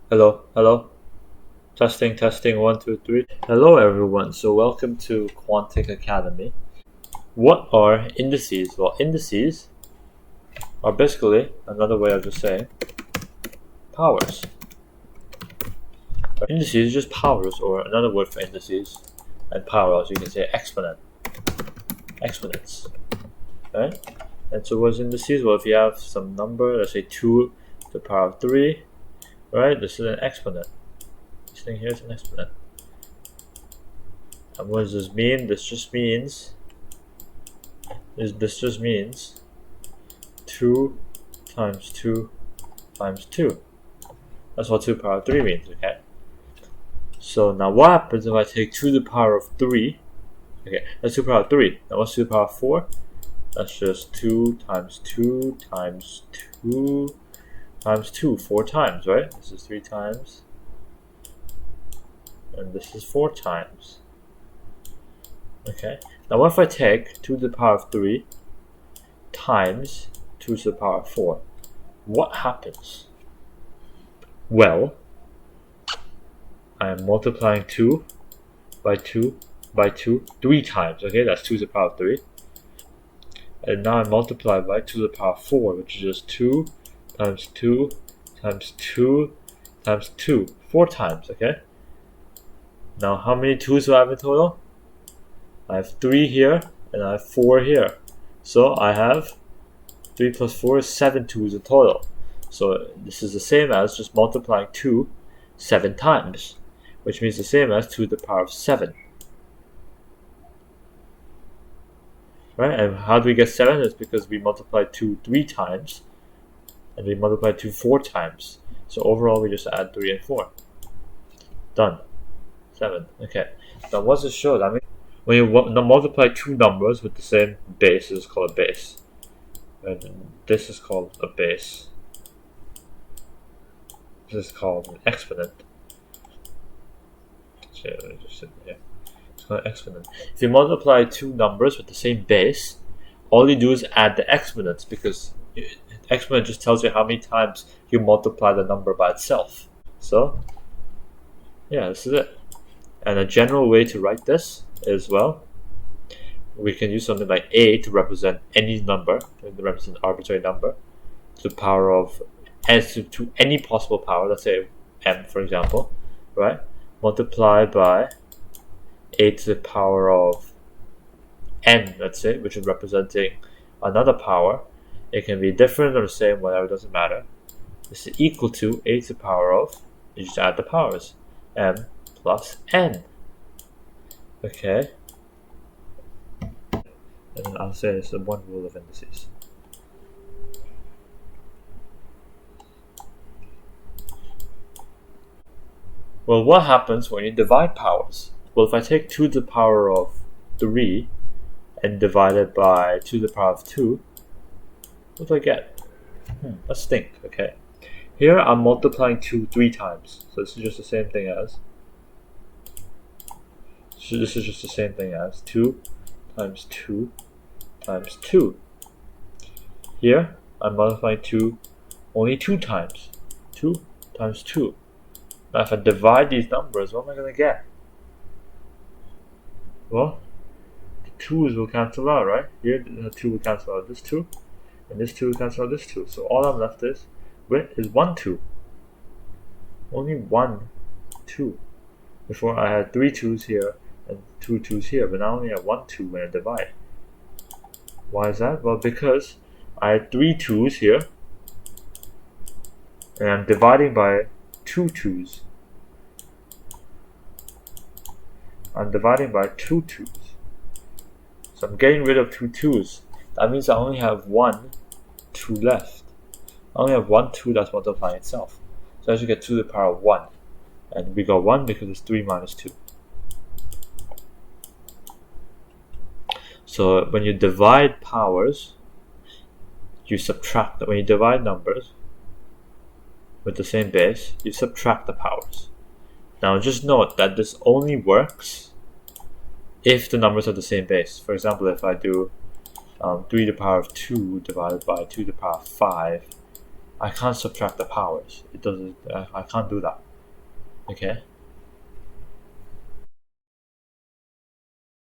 Hello, hello. Testing, testing, 1, 2, 3. Hello, everyone. So, welcome to Quantic Academy. What are indices? Well, indices are basically another way of just saying powers. Indices is just powers, or another word for indices and powers. You can say exponents, right? And so, what's indices? Well, if you have some number, let's say 2 to the power of 3, right? This is an exponent. This thing here is an exponent. And what does this mean? This just means 2 times 2 times 2. That's what 2 to the power of 3 means, okay? So now what happens if I take 2 to the power of 3? Okay, that's 2 to the power of 3. Now what's 2 to the power of 4? That's just 2 times 2 times 2 times 2. 4 times, right? This is 3 times. And this is 4 times. Okay, now what if I take 2 to the power of 3 times 2 to the power of 4? What happens? Well, I am multiplying 2 by 2 by 2 3 times. Okay, that's 2 to the power of 3. And now I multiply by 2 to the power of 4, which is just 2 times 2 times 2 times 2. 4 times, okay? Now, how many 2's do I have in total? I have 3 here, and I have 4 here. So I have 3 plus 4 is 7 2's in total. So this is the same as just multiplying 2 7 times, which means the same as 2 to the power of 7. Right? And how do we get 7? It's because we multiplied 2 3 times, and we multiplied 2 4 times. So overall, we just add 3 and 4. Done. 7. Okay. Now what does this show? I mean, when you multiply two numbers with the same base, this is called a base. And this is called a base. This is called an exponent. So let me just sit here. It's called an exponent. If you multiply two numbers with the same base, all you do is add the exponents, because exponent just tells you how many times you multiply the number by itself. So yeah, this is it. And a general way to write this is, well, we can use something like a to represent any number, to represent an arbitrary number, to the power of to any possible power, let's say m for example, right? Multiply by a to the power of n, let's say, which is representing another power. It can be different or the same, whatever, it doesn't matter. This is equal to a to the power of, you just add the powers, m plus n. Okay. And I'll say it's the one rule of indices. Well, what happens when you divide powers? Well, if I take 2 to the power of 3 and divide it by 2 to the power of 2, what do I get? Let's think, okay? Here I'm multiplying 2 3 times. So this is just the same thing as 2 times 2 times 2. Here I'm multiplying 2 only 2 times. 2 times 2. Now if I divide these numbers, what am I going to get? Well, the 2's will cancel out, right? Here the 2 will cancel out this 2, and this 2 will cancel out this 2. So all I'm left with is 1 2. Only 1 2. Before I had 3 2's here and 2 2's here, but now I only have 1 2 when I divide. Why is that? Well, because I had 3 2's here, and I'm dividing by 2 2's. I'm dividing by 2 2's. So I'm getting rid of 2 2's. That means I only have 1 2 left. I only have 1 2 that's multiplying itself. So I should get 2 to the power of 1. And we got 1 because it's 3 minus 2. So when you divide powers, you subtract. When you divide numbers with the same base, you subtract the powers. Now just note that this only works if the numbers are the same base. For example, if I do 3 to the power of 2 divided by 2 to the power of 5, I can't subtract the powers. It doesn't. I can't do that. Okay.